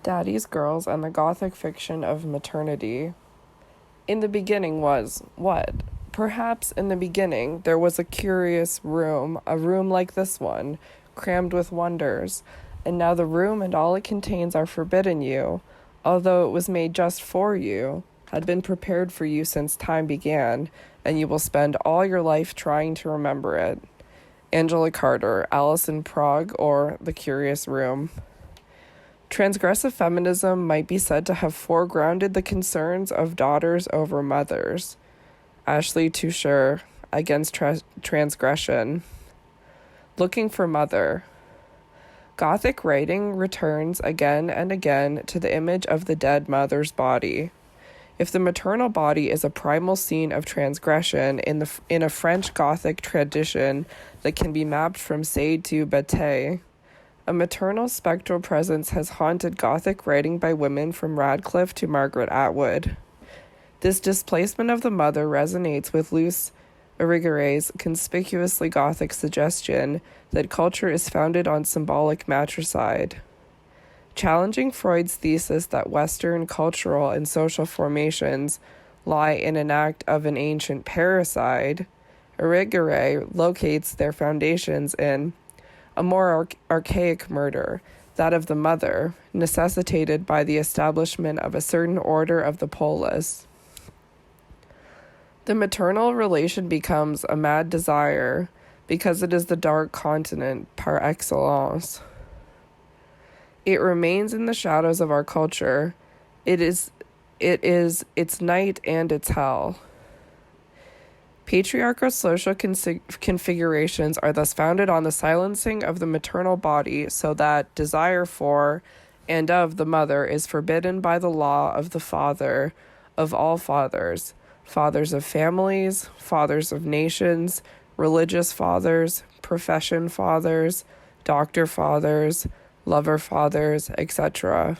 Daddy's Girls and the Gothic Fiction of Maternity. In the beginning was what? Perhaps in the beginning there was a curious room, a room like this one, crammed with wonders, and now the room and all it contains are forbidden you, although it was made just for you, had been prepared for you since time began, and you will spend all your life trying to remember it. Angela Carter, Alice in Prague, or The Curious Room. Transgressive feminism might be said to have foregrounded the concerns of daughters over mothers. Ashley Toucher, Against Transgression. Looking for Mother. Gothic writing returns again and again to the image of the dead mother's body. If the maternal body is a primal scene of transgression in a French Gothic tradition that can be mapped from Sade to Bataille, a maternal spectral presence has haunted Gothic writing by women from Radcliffe to Margaret Atwood. This displacement of the mother resonates with Luce Irigary's conspicuously Gothic suggestion that culture is founded on symbolic matricide. Challenging Freud's thesis that Western cultural and social formations lie in an act of an ancient parricide, Irigary locates their foundations in a more archaic murder, that of the mother, necessitated by the establishment of a certain order of the polis. The maternal relation becomes a mad desire because it is the dark continent par excellence. It remains in the shadows of our culture. It is its night and its hell. Patriarchal social configurations are thus founded on the silencing of the maternal body so that desire for and of the mother is forbidden by the law of the father of all fathers, fathers of families, fathers of nations, religious fathers, profession fathers, doctor fathers, lover fathers, etc.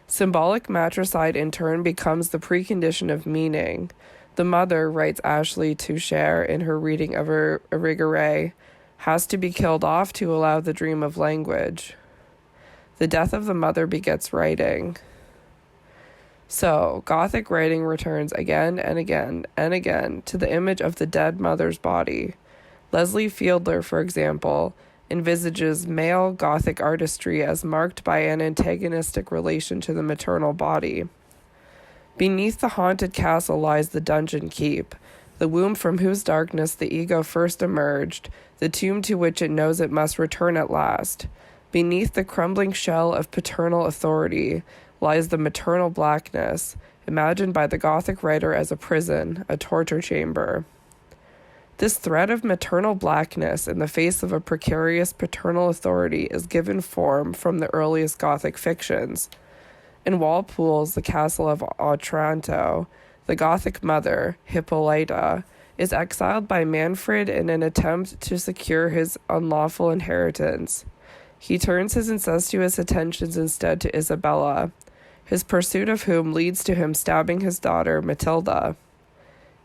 Symbolic matricide in turn becomes the precondition of meaning. The mother, writes Ashley Toucher in her reading of Irigaray, has to be killed off to allow the dream of language. The death of the mother begets writing. So, Gothic writing returns again and again and again to the image of the dead mother's body. Leslie Fiedler, for example, envisages male Gothic artistry as marked by an antagonistic relation to the maternal body. Beneath the haunted castle lies the dungeon keep, the womb from whose darkness the ego first emerged, the tomb to which it knows it must return at last. Beneath the crumbling shell of paternal authority lies the maternal blackness, imagined by the Gothic writer as a prison, a torture chamber. This thread of maternal blackness in the face of a precarious paternal authority is given form from the earliest Gothic fictions. In Walpole's The Castle of Otranto, the Gothic mother, Hippolyta, is exiled by Manfred in an attempt to secure his unlawful inheritance. He turns his incestuous attentions instead to Isabella, his pursuit of whom leads to him stabbing his daughter, Matilda.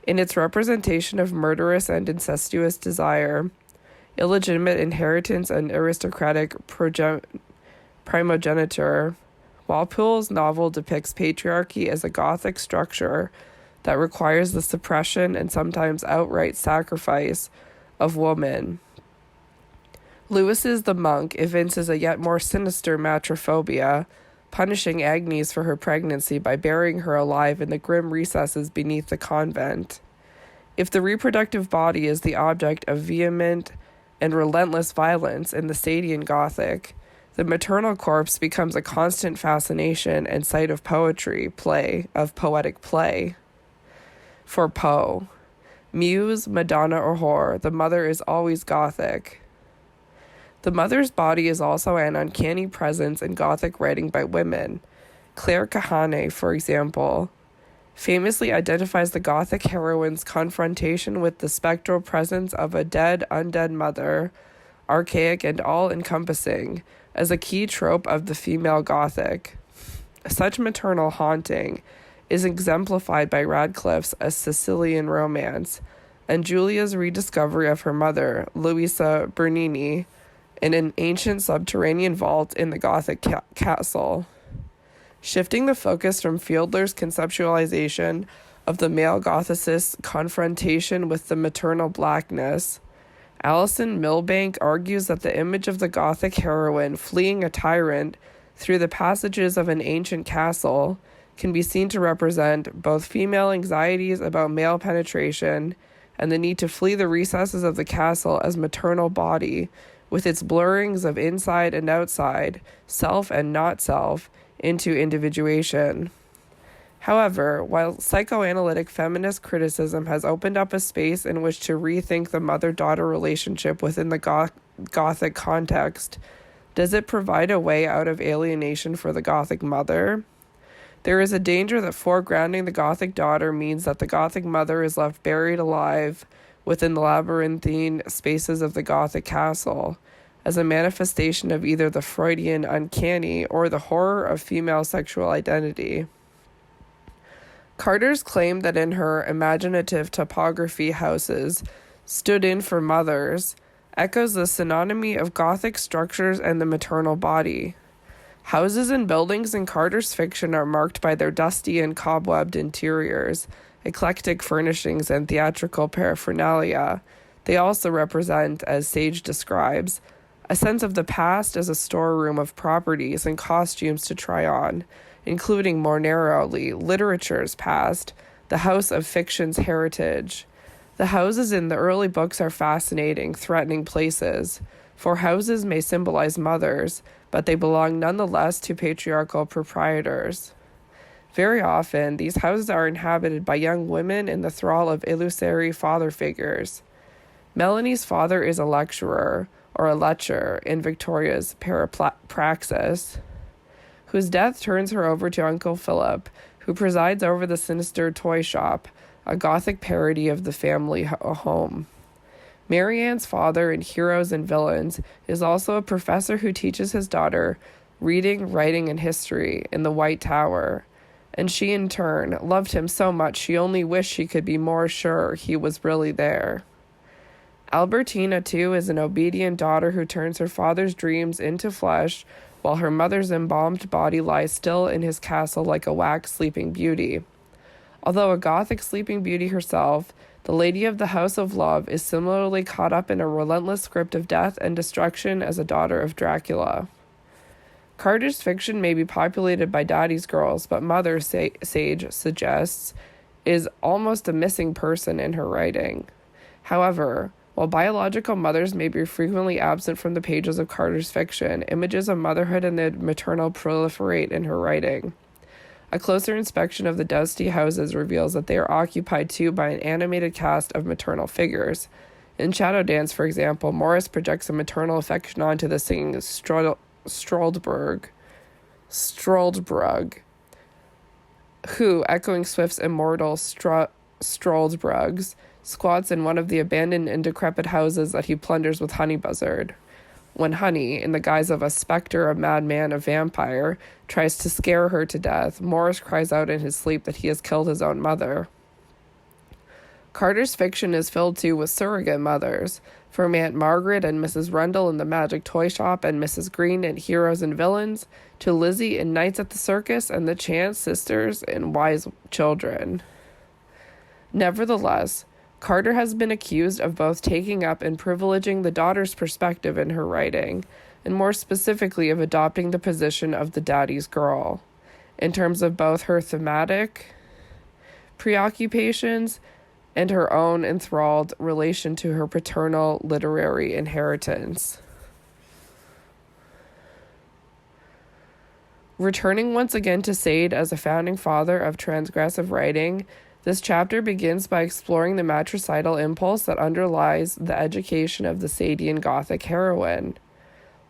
In its representation of murderous and incestuous desire, illegitimate inheritance, and aristocratic primogeniture, Walpole's novel depicts patriarchy as a Gothic structure that requires the suppression and sometimes outright sacrifice of woman. Lewis's The Monk evinces a yet more sinister matrophobia, punishing Agnes for her pregnancy by burying her alive in the grim recesses beneath the convent. If the reproductive body is the object of vehement and relentless violence in the Sadian Gothic, the maternal corpse becomes a constant fascination and site of poetry, poetic play. For Poe, Muse, Madonna, or whore, the mother is always Gothic. The mother's body is also an uncanny presence in Gothic writing by women. Claire Kahane, for example, famously identifies the Gothic heroine's confrontation with the spectral presence of a dead, undead mother, archaic and all-encompassing, as a key trope of the female Gothic. Such maternal haunting is exemplified by Radcliffe's A Sicilian Romance, and Julia's rediscovery of her mother, Luisa Bernini, in an ancient subterranean vault in the Gothic castle. Shifting the focus from Fiedler's conceptualization of the male Gothicist's confrontation with the maternal blackness, Alison Milbank argues that the image of the Gothic heroine fleeing a tyrant through the passages of an ancient castle can be seen to represent both female anxieties about male penetration and the need to flee the recesses of the castle as maternal body, with its blurrings of inside and outside, self and not self, into individuation. However, while psychoanalytic feminist criticism has opened up a space in which to rethink the mother-daughter relationship within the Gothic context, does it provide a way out of alienation for the Gothic mother? There is a danger that foregrounding the Gothic daughter means that the Gothic mother is left buried alive within the labyrinthine spaces of the Gothic castle, as a manifestation of either the Freudian uncanny or the horror of female sexual identity. Carter's claim that in her imaginative topography houses stood in for mothers echoes the synonymy of Gothic structures and the maternal body. Houses and buildings in Carter's fiction are marked by their dusty and cobwebbed interiors, eclectic furnishings, and theatrical paraphernalia. They also represent, as Sage describes, a sense of the past as a storeroom of properties and costumes to try on, including more narrowly literature's past, the house of fiction's heritage. The houses in the early books are fascinating, threatening places, for houses may symbolize mothers, but they belong nonetheless to patriarchal proprietors. Very often, these houses are inhabited by young women in the thrall of illusory father figures. Melanie's father is a lecturer, or a lecher, in Victoria's Parapraxis, whose death turns her over to Uncle Philip, who presides over the sinister toy shop, a Gothic parody of the family home. Marianne's father in Heroes and Villains is also a professor who teaches his daughter reading, writing, and history in the White Tower, and she in turn loved him so much she only wished she could be more sure he was really there. Albertina, too, is an obedient daughter who turns her father's dreams into flesh, while her mother's embalmed body lies still in his castle like a wax sleeping beauty. Although a Gothic sleeping beauty herself, the Lady of the House of Love is similarly caught up in a relentless script of death and destruction as a daughter of Dracula. Carter's fiction may be populated by daddy's girls, but Mother, Sage suggests, is almost a missing person in her writing. However, while biological mothers may be frequently absent from the pages of Carter's fiction, images of motherhood and the maternal proliferate in her writing. A closer inspection of the dusty houses reveals that they are occupied too by an animated cast of maternal figures. In Shadow Dance, for example, Morris projects a maternal affection onto the singing Stroldbrug, who, echoing Swift's immortal Stroldbrugs, squats in one of the abandoned and decrepit houses that he plunders with Honey Buzzard. When Honey, in the guise of a specter, a madman, a vampire, tries to scare her to death, Morris cries out in his sleep that he has killed his own mother. Carter's fiction is filled too with surrogate mothers, from Aunt Margaret and Mrs. Rundle in The Magic Toy Shop and Mrs. Green in Heroes and Villains, to Lizzie in Nights at the Circus and the Chance sisters in Wise Children. Nevertheless, Carter has been accused of both taking up and privileging the daughter's perspective in her writing, and more specifically of adopting the position of the daddy's girl, in terms of both her thematic preoccupations and her own enthralled relation to her paternal literary inheritance. Returning once again to Sade as a founding father of transgressive writing, this chapter begins by exploring the matricidal impulse that underlies the education of the Sadian Gothic heroine.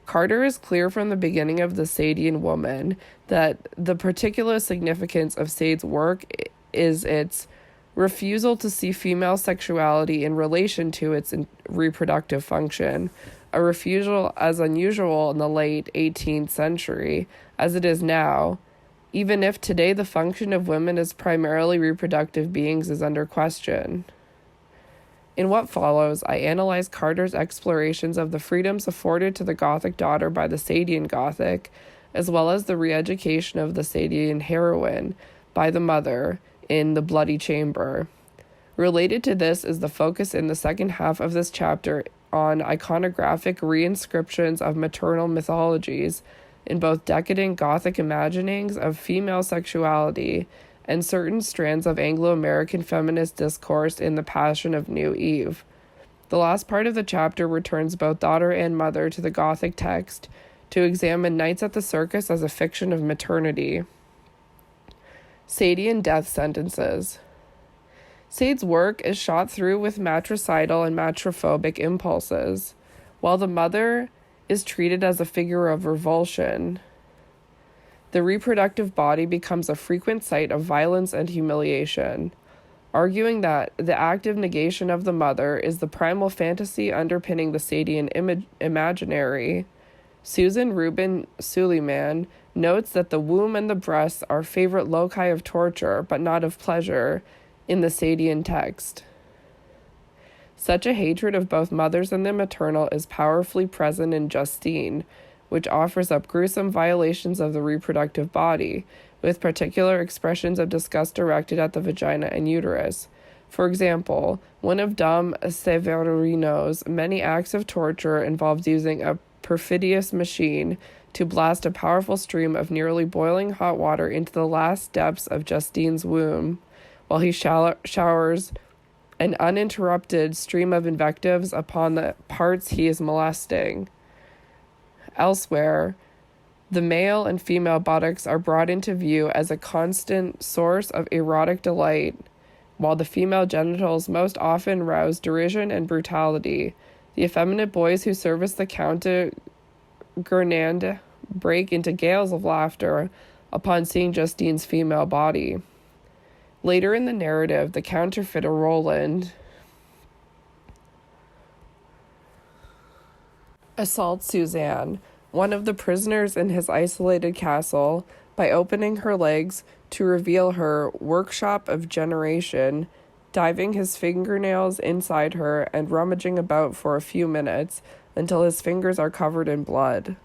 Carter is clear from the beginning of the Sadian woman that the particular significance of Sade's work is its refusal to see female sexuality in relation to its reproductive function, a refusal as unusual in the late 18th century as it is now, even if today the function of women as primarily reproductive beings is under question. In what follows, I analyze Carter's explorations of the freedoms afforded to the Gothic daughter by the Sadian Gothic, as well as the re-education of the Sadian heroine by the mother in the Bloody Chamber. Related to this is the focus in the second half of this chapter on iconographic reinscriptions of maternal mythologies in both decadent Gothic imaginings of female sexuality and certain strands of Anglo-American feminist discourse in The Passion of New Eve. The last part of the chapter returns both daughter and mother to the Gothic text to examine Nights at the Circus as a fiction of maternity. Sadian death sentences. Sade's work is shot through with matricidal and matrophobic impulses, while the mother is treated as a figure of revulsion. The reproductive body becomes a frequent site of violence and humiliation, arguing that the active negation of the mother is the primal fantasy underpinning the Sadian imaginary. Susan Rubin Suleiman notes that the womb and the breasts are favorite loci of torture, but not of pleasure, in the Sadian text. Such a hatred of both mothers and the maternal is powerfully present in Justine, which offers up gruesome violations of the reproductive body, with particular expressions of disgust directed at the vagina and uterus. For example, one of Dom Severino's many acts of torture involves using a perfidious machine to blast a powerful stream of nearly boiling hot water into the last depths of Justine's womb, while he showers an uninterrupted stream of invectives upon the parts he is molesting. Elsewhere, the male and female buttocks are brought into view as a constant source of erotic delight, while the female genitals most often rouse derision and brutality. The effeminate boys who service the Count de Gurnand break into gales of laughter upon seeing Justine's female body. Later in the narrative, the counterfeiter Roland assaults Suzanne, one of the prisoners in his isolated castle, by opening her legs to reveal her workshop of generation, diving his fingernails inside her and rummaging about for a few minutes until his fingers are covered in blood.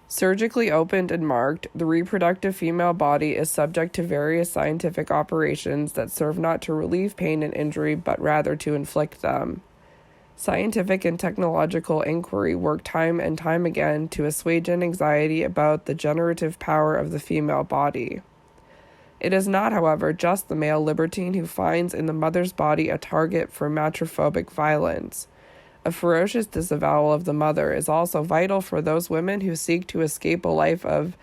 Surgically opened and marked, the reproductive female body is subject to various scientific operations that serve not to relieve pain and injury, but rather to inflict them. Scientific and technological inquiry work time and time again to assuage an anxiety about the generative power of the female body. It is not, however, just the male libertine who finds in the mother's body a target for matrophobic violence. A ferocious disavowal of the mother is also vital for those women who seek to escape a life of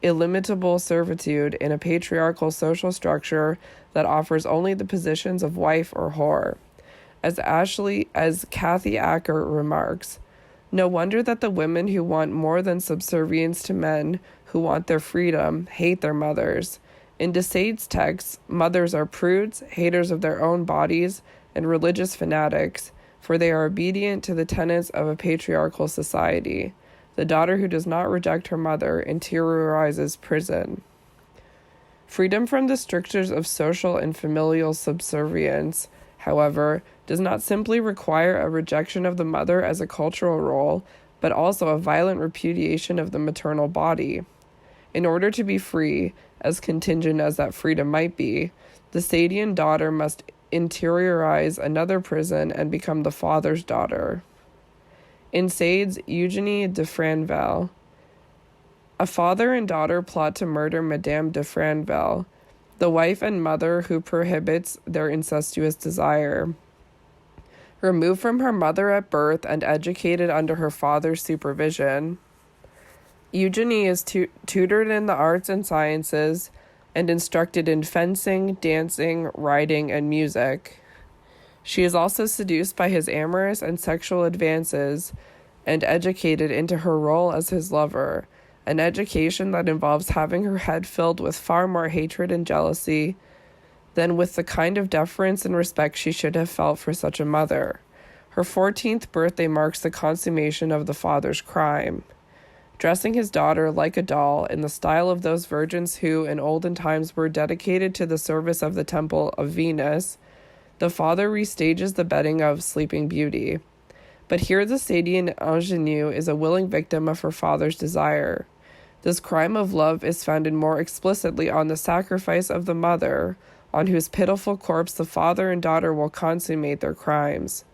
illimitable servitude in a patriarchal social structure that offers only the positions of wife or whore. As Kathy Acker remarks, no wonder that the women who want more than subservience to men who want their freedom hate their mothers. In de Sade's texts, mothers are prudes, haters of their own bodies, and religious fanatics, for they are obedient to the tenets of a patriarchal society. The daughter who does not reject her mother interiorizes prison. Freedom from the strictures of social and familial subservience, however, does not simply require a rejection of the mother as a cultural role, but also a violent repudiation of the maternal body. In order to be free, as contingent as that freedom might be, the Sadian daughter must interiorize another prison and become the father's daughter. In Sade's Eugenie de Franval, a father and daughter plot to murder Madame de Franval, the wife and mother who prohibits their incestuous desire. Removed from her mother at birth and educated under her father's supervision, Eugenie is tutored in the arts and sciences and instructed in fencing, dancing, riding, and music. She is also seduced by his amorous and sexual advances and educated into her role as his lover, an education that involves having her head filled with far more hatred and jealousy than with the kind of deference and respect she should have felt for such a mother. Her 14th birthday marks the consummation of the father's crime. Dressing his daughter like a doll in the style of those virgins who in olden times were dedicated to the service of the temple of Venus, the father restages the bedding of Sleeping Beauty. But here the Sadian ingenue is a willing victim of her father's desire. This crime of love is founded more explicitly on the sacrifice of the mother, on whose pitiful corpse the father and daughter will consummate their crimes.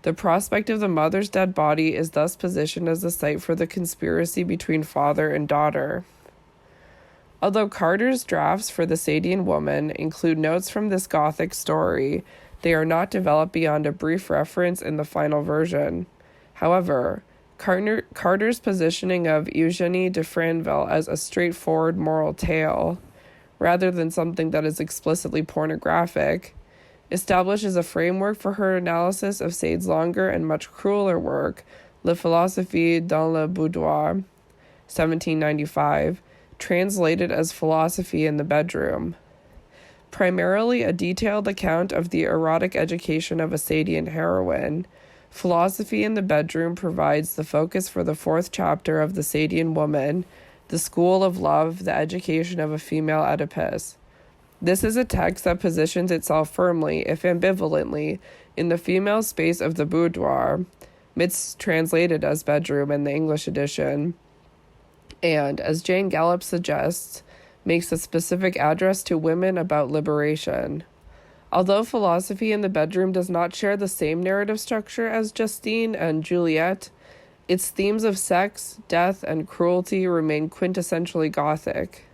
The prospect of the mother's dead body is thus positioned as the site for the conspiracy between father and daughter. Although Carter's drafts for the Sadian Woman include notes from this Gothic story, they are not developed beyond a brief reference in the final version. However, Carter's positioning of Eugénie de Franville as a straightforward moral tale, rather than something that is explicitly pornographic, establishes a framework for her analysis of Sade's longer and much crueler work, La Philosophie dans le Boudoir, 1795, translated as Philosophy in the Bedroom. Primarily a detailed account of the erotic education of a Sadian heroine, Philosophy in the Bedroom provides the focus for the fourth chapter of The Sadian Woman, The School of Love, the Education of a Female Oedipus. This is a text that positions itself firmly, if ambivalently, in the female space of the boudoir, mistranslated as bedroom in the English edition, and, as Jane Gallup suggests, makes a specific address to women about liberation. Although Philosophy in the Bedroom does not share the same narrative structure as Justine and Juliet, its themes of sex, death, and cruelty remain quintessentially Gothic.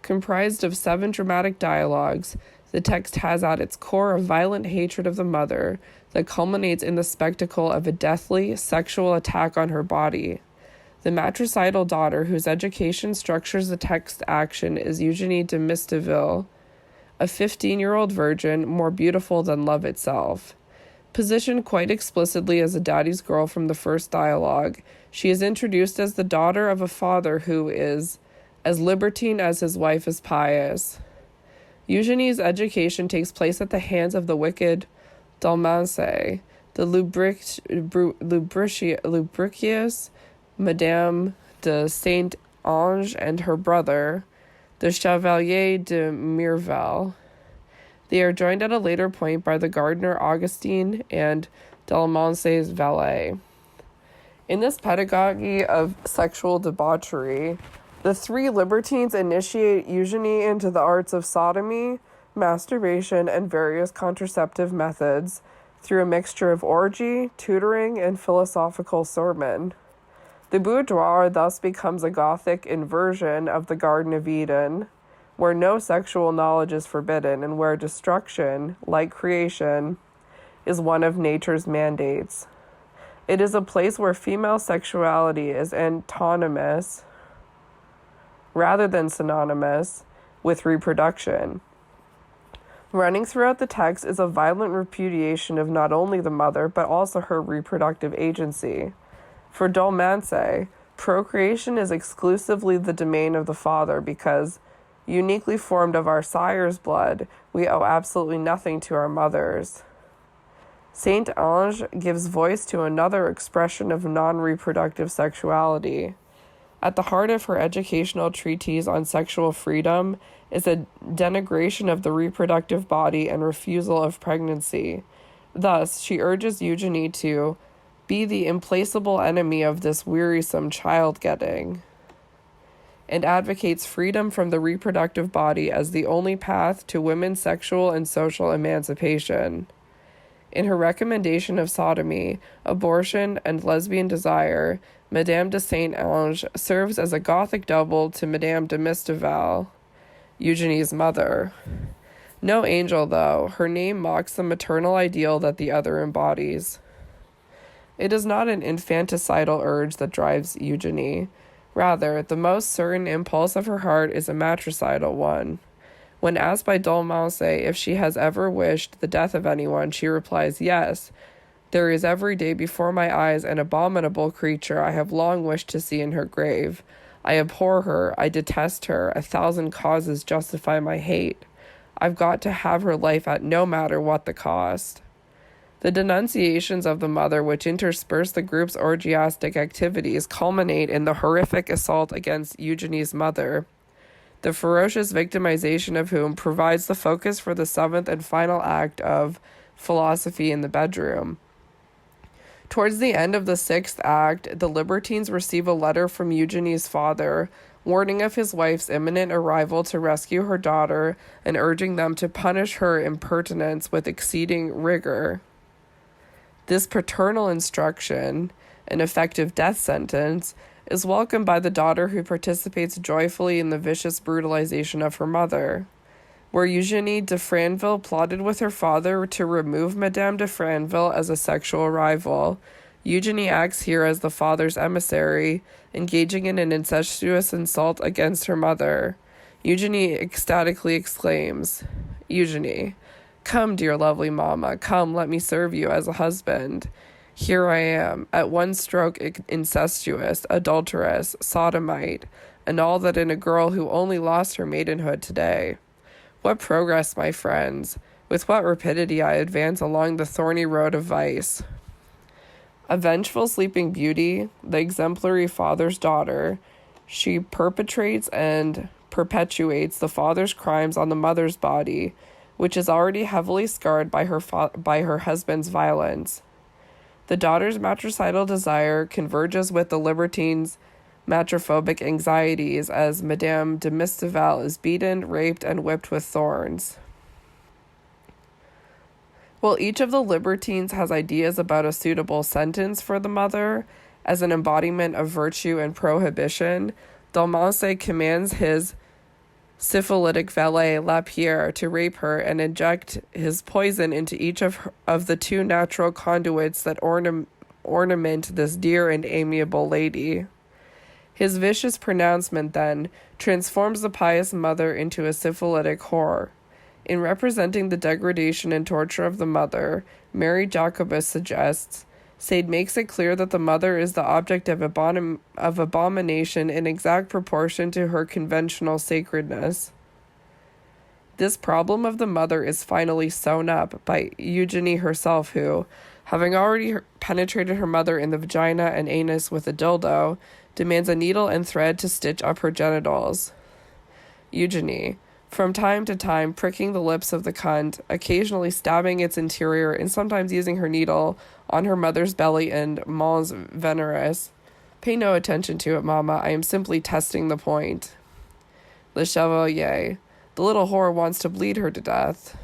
Comprised of 7 dramatic dialogues, the text has at its core a violent hatred of the mother that culminates in the spectacle of a deathly, sexual attack on her body. The matricidal daughter whose education structures the text action is Eugénie de Mistéville, a 15-year-old virgin more beautiful than love itself. Positioned quite explicitly as a daddy's girl from the first dialogue, she is introduced as the daughter of a father who is as libertine as his wife is pious. Eugénie's education takes place at the hands of the wicked Dalmansay, the lubricious Madame de Saint-Ange and her brother, the Chevalier de Mirval. They are joined at a later point by the gardener Augustine and Dalmansay's valet. In this pedagogy of sexual debauchery, the 3 libertines initiate Eugénie into the arts of sodomy, masturbation, and various contraceptive methods through a mixture of orgy, tutoring, and philosophical sermon. The boudoir thus becomes a Gothic inversion of the Garden of Eden, where no sexual knowledge is forbidden and where destruction, like creation, is one of nature's mandates. It is a place where female sexuality is antonymous, rather than synonymous, with reproduction. Running throughout the text is a violent repudiation of not only the mother, but also her reproductive agency. For Dalmansay, procreation is exclusively the domain of the father because, uniquely formed of our sire's blood, we owe absolutely nothing to our mothers. Saint-Ange gives voice to another expression of non-reproductive sexuality. At the heart of her educational treatise on sexual freedom is a denigration of the reproductive body and refusal of pregnancy. Thus, she urges Eugénie to be the implacable enemy of this wearisome child-getting, and advocates freedom from the reproductive body as the only path to women's sexual and social emancipation. In her recommendation of sodomy, abortion, and lesbian desire, Madame de Saint-Ange serves as a Gothic double to Madame de Mistéville, Eugénie's mother. No angel, though, her name mocks the maternal ideal that the other embodies. It is not an infanticidal urge that drives Eugénie. Rather, the most certain impulse of her heart is a matricidal one. When asked by Dalmansay if she has ever wished the death of anyone, she replies, "Yes, there is every day before my eyes an abominable creature I have long wished to see in her grave. I abhor her, I detest her, 1,000 causes justify my hate. I've got to have her life at no matter what the cost." The denunciations of the mother which intersperse the group's orgiastic activities culminate in the horrific assault against Eugénie's mother, the ferocious victimization of whom provides the focus for the 7th and final act of Philosophy in the Bedroom. Towards the end of the 6th act, the libertines receive a letter from Eugenie's father, warning of his wife's imminent arrival to rescue her daughter and urging them to punish her impertinence with exceeding rigor. This paternal instruction, an effective death sentence, is welcomed by the daughter, who participates joyfully in the vicious brutalization of her mother. Where Eugenie de Franville plotted with her father to remove Madame de Franville as a sexual rival, Eugenie acts here as the father's emissary, engaging in an incestuous assault against her mother. Eugenie ecstatically exclaims, "Eugenie, come, dear lovely mamma, come, let me serve you as a husband. Here I am, at one stroke incestuous, adulteress, sodomite, and all that in a girl who only lost her maidenhood today. What progress, my friends! With what rapidity I advance along the thorny road of vice." A vengeful sleeping beauty, the exemplary father's daughter, she perpetrates and perpetuates the father's crimes on the mother's body, which is already heavily scarred by her husband's violence. The daughter's matricidal desire converges with the libertine's matrophobic anxieties as Madame de Mistival is beaten, raped, and whipped with thorns. While each of the libertines has ideas about a suitable sentence for the mother as an embodiment of virtue and prohibition, Dalmasse commands his syphilitic valet Lapierre to rape her and inject his poison into each of the 2 natural conduits that ornament this dear and amiable lady. His vicious pronouncement, then, transforms the pious mother into a syphilitic whore. In representing the degradation and torture of the mother, Mary Jacobus suggests, Sade makes it clear that the mother is the object of abomination in exact proportion to her conventional sacredness. This problem of the mother is finally sewn up by Eugenie herself, who, having already penetrated her mother in the vagina and anus with a dildo, demands a needle and thread to stitch up her genitals. Eugenie, from time to time pricking the lips of the cunt, occasionally stabbing its interior, and sometimes using her needle on her mother's belly and mons veneris. Pay no attention to it, mamma, I am simply testing the point. Le Chevalier, the little whore wants to bleed her to death.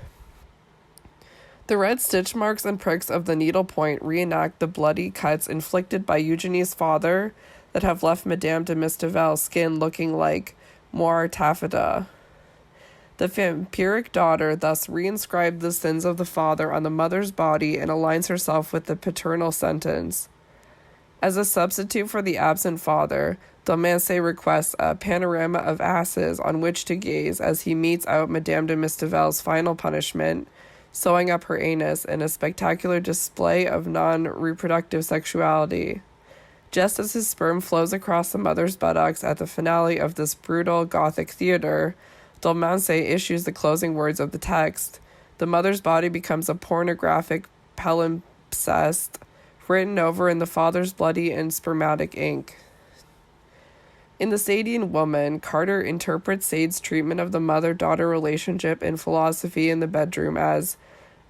The red stitch marks and pricks of the needle point reenact the bloody cuts inflicted by Eugenie's father that have left Madame de Mistival's skin looking like moire taffeta. The vampiric daughter thus reinscribed the sins of the father on the mother's body and aligns herself with the paternal sentence. As a substitute for the absent father, Dalmasse requests a panorama of asses on which to gaze as he metes out Madame de Mistival's final punishment, sewing up her anus in a spectacular display of non-reproductive sexuality. Just as his sperm flows across the mother's buttocks at the finale of this brutal Gothic theater, Dalmasse issues the closing words of the text. The mother's body becomes a pornographic palimpsest, written over in the father's bloody and spermatic ink. In The Sadian Woman, Carter interprets Sade's treatment of the mother-daughter relationship in philosophy in the bedroom as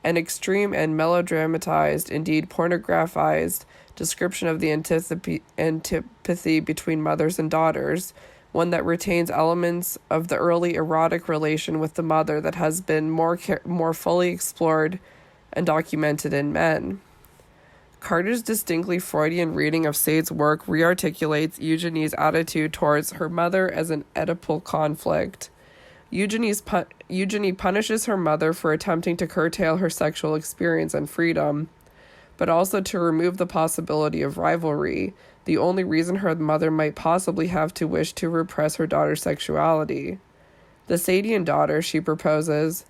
an extreme and melodramatized, indeed pornographized, description of the antipathy between mothers and daughters, one that retains elements of the early erotic relation with the mother that has been more fully explored and documented in Men. Carter's distinctly Freudian reading of Sade's work rearticulates Eugenie's attitude towards her mother as an Oedipal conflict. Eugenie punishes her mother for attempting to curtail her sexual experience and freedom, but also to remove the possibility of rivalry, the only reason her mother might possibly have to wish to repress her daughter's sexuality. The Sadian daughter, she proposes,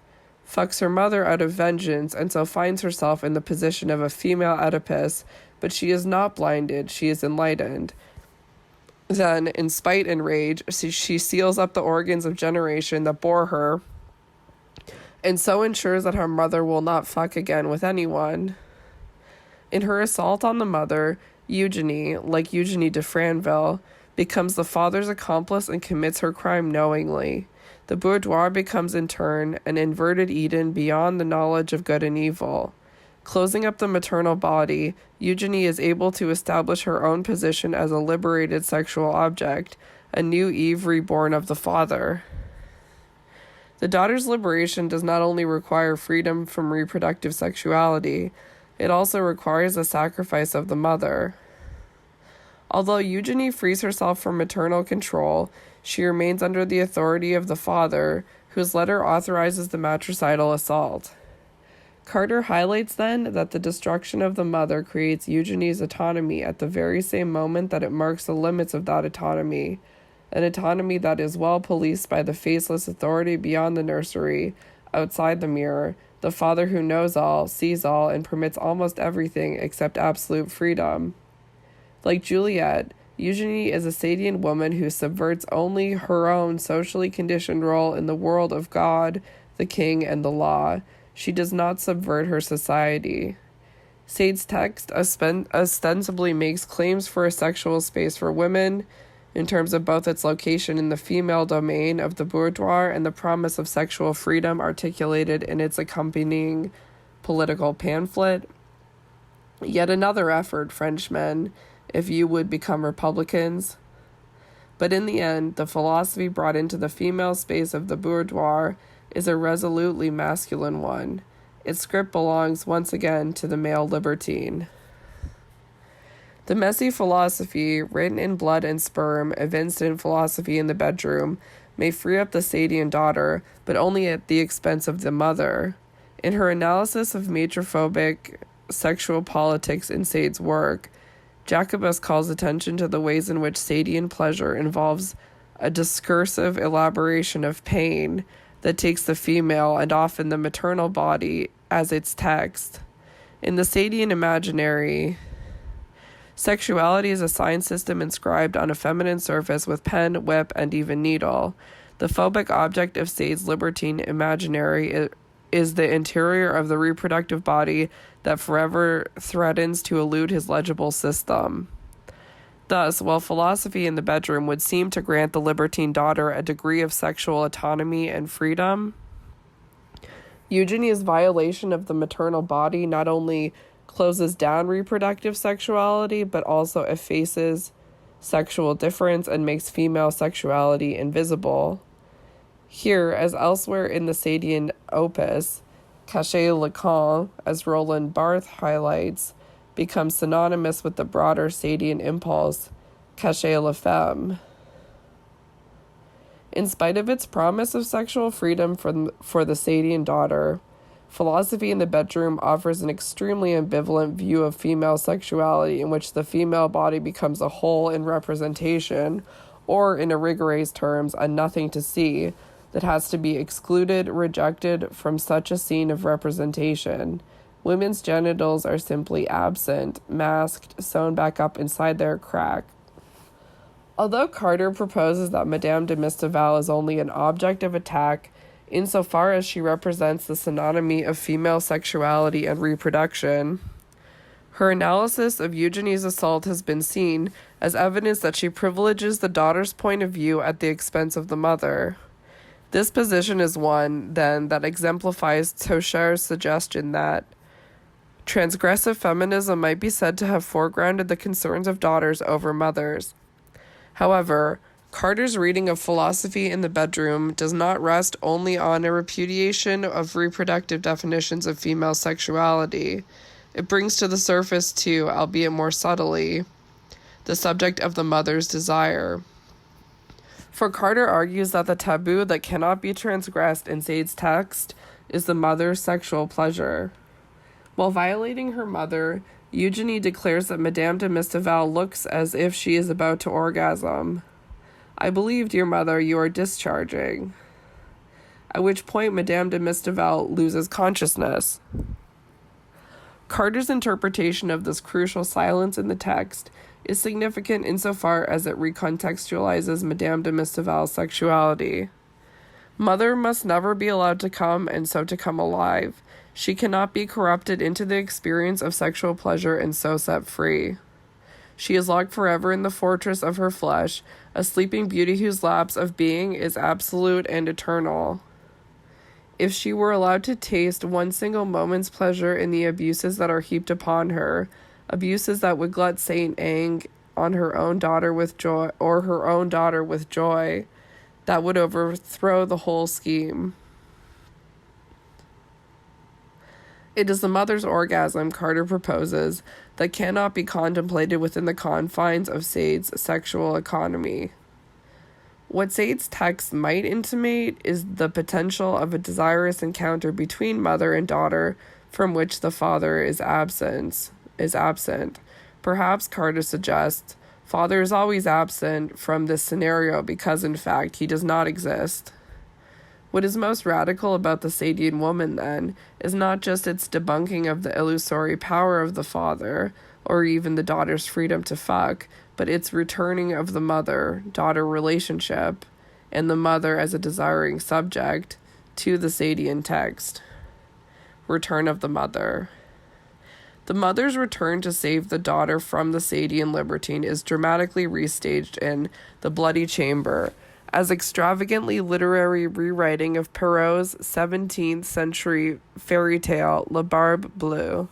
fucks her mother out of vengeance and so finds herself in the position of a female Oedipus, but she is not blinded, she is enlightened. Then, in spite and rage, she seals up the organs of generation that bore her, and so ensures that her mother will not fuck again with anyone. In her assault on the mother, Eugenie, like Eugenie de Franville, becomes the father's accomplice and commits her crime knowingly. The boudoir becomes in turn an inverted Eden beyond the knowledge of good and evil. Closing up the maternal body, Eugenie is able to establish her own position as a liberated sexual object, a new Eve reborn of the father. The daughter's liberation does not only require freedom from reproductive sexuality, it also requires a sacrifice of the mother. Although Eugenie frees herself from maternal control, she remains under the authority of the father, whose letter authorizes the matricidal assault. Carter highlights then that the destruction of the mother creates Eugenie's autonomy at the very same moment that it marks the limits of that autonomy, an autonomy that is well policed by the faceless authority beyond the nursery, outside the mirror, the father who knows all, sees all, and permits almost everything except absolute freedom. Like Juliet, Eugenie is a Sadian woman who subverts only her own socially conditioned role in the world of God, the king, and the law. She does not subvert her society. Sade's text ostensibly makes claims for a sexual space for women, in terms of both its location in the female domain of the boudoir and the promise of sexual freedom articulated in its accompanying political pamphlet. Yet another effort, Frenchmen, if you would become Republicans. But in the end, the philosophy brought into the female space of the boudoir is a resolutely masculine one. Its script belongs once again to the male libertine. The messy philosophy, written in blood and sperm, evinced in Philosophy in the Bedroom, may free up the Sadian daughter, but only at the expense of the mother. In her analysis of matrophobic sexual politics in Sade's work, Jacobus calls attention to the ways in which Sadian pleasure involves a discursive elaboration of pain that takes the female and often the maternal body as its text. In the Sadian imaginary, sexuality is a sign system inscribed on a feminine surface with pen, whip, and even needle. The phobic object of Sade's libertine imaginary is the interior of the reproductive body that forever threatens to elude his legible system. Thus, while Philosophy in the Bedroom would seem to grant the libertine daughter a degree of sexual autonomy and freedom, Eugenie's violation of the maternal body not only closes down reproductive sexuality, but also effaces sexual difference and makes female sexuality invisible. Here, as elsewhere in the Sadian opus, Cachet Lacan, as Roland Barthes highlights, becomes synonymous with the broader Sadian impulse, Cachet la femme. In spite of its promise of sexual freedom for the Sadian daughter, Philosophy in the Bedroom offers an extremely ambivalent view of female sexuality in which the female body becomes a whole in representation, or in Irigaray terms, a nothing to see, that has to be excluded, rejected from such a scene of representation. Women's genitals are simply absent, masked, sewn back up inside their crack. Although Carter proposes that Madame de Mistaval is only an object of attack, insofar as she represents the synonymy of female sexuality and reproduction, her analysis of Eugenie's assault has been seen as evidence that she privileges the daughter's point of view at the expense of the mother. This position is one, then, that exemplifies Taucher's suggestion that transgressive feminism might be said to have foregrounded the concerns of daughters over mothers. However, Carter's reading of Philosophy in the Bedroom does not rest only on a repudiation of reproductive definitions of female sexuality. It brings to the surface, too, albeit more subtly, the subject of the mother's desire. For Carter argues that the taboo that cannot be transgressed in Sade's text is the mother's sexual pleasure. While violating her mother, Eugenie declares that Madame de Mistaval looks as if she is about to orgasm. "I believe, dear mother, you are discharging." At which point Madame de Mistaval loses consciousness. Carter's interpretation of this crucial silence in the text is significant insofar as it recontextualizes Madame de Mistaval's sexuality. Mother must never be allowed to come, and so to come alive. She cannot be corrupted into the experience of sexual pleasure and so set free. She is locked forever in the fortress of her flesh, a sleeping beauty whose lapse of being is absolute and eternal. If she were allowed to taste one single moment's pleasure in the abuses that are heaped upon her, abuses that would glut Saint Ang on her own daughter with joy, or her own daughter with joy, that would overthrow the whole scheme. It is the mother's orgasm, Carter proposes, that cannot be contemplated within the confines of Sade's sexual economy. What Sade's text might intimate is the potential of a desirous encounter between mother and daughter from which the father is absent. Perhaps, Carter suggests, father is always absent from this scenario because, in fact, he does not exist. What is most radical about the Sadian woman, then, is not just its debunking of the illusory power of the father, or even the daughter's freedom to fuck, but its returning of the mother-daughter relationship, and the mother as a desiring subject, to the Sadian text. Return of the mother. The mother's return to save the daughter from the Sadian libertine is dramatically restaged in The Bloody Chamber, as extravagantly literary rewriting of Perrault's 17th century fairy tale La Barbe Bleue.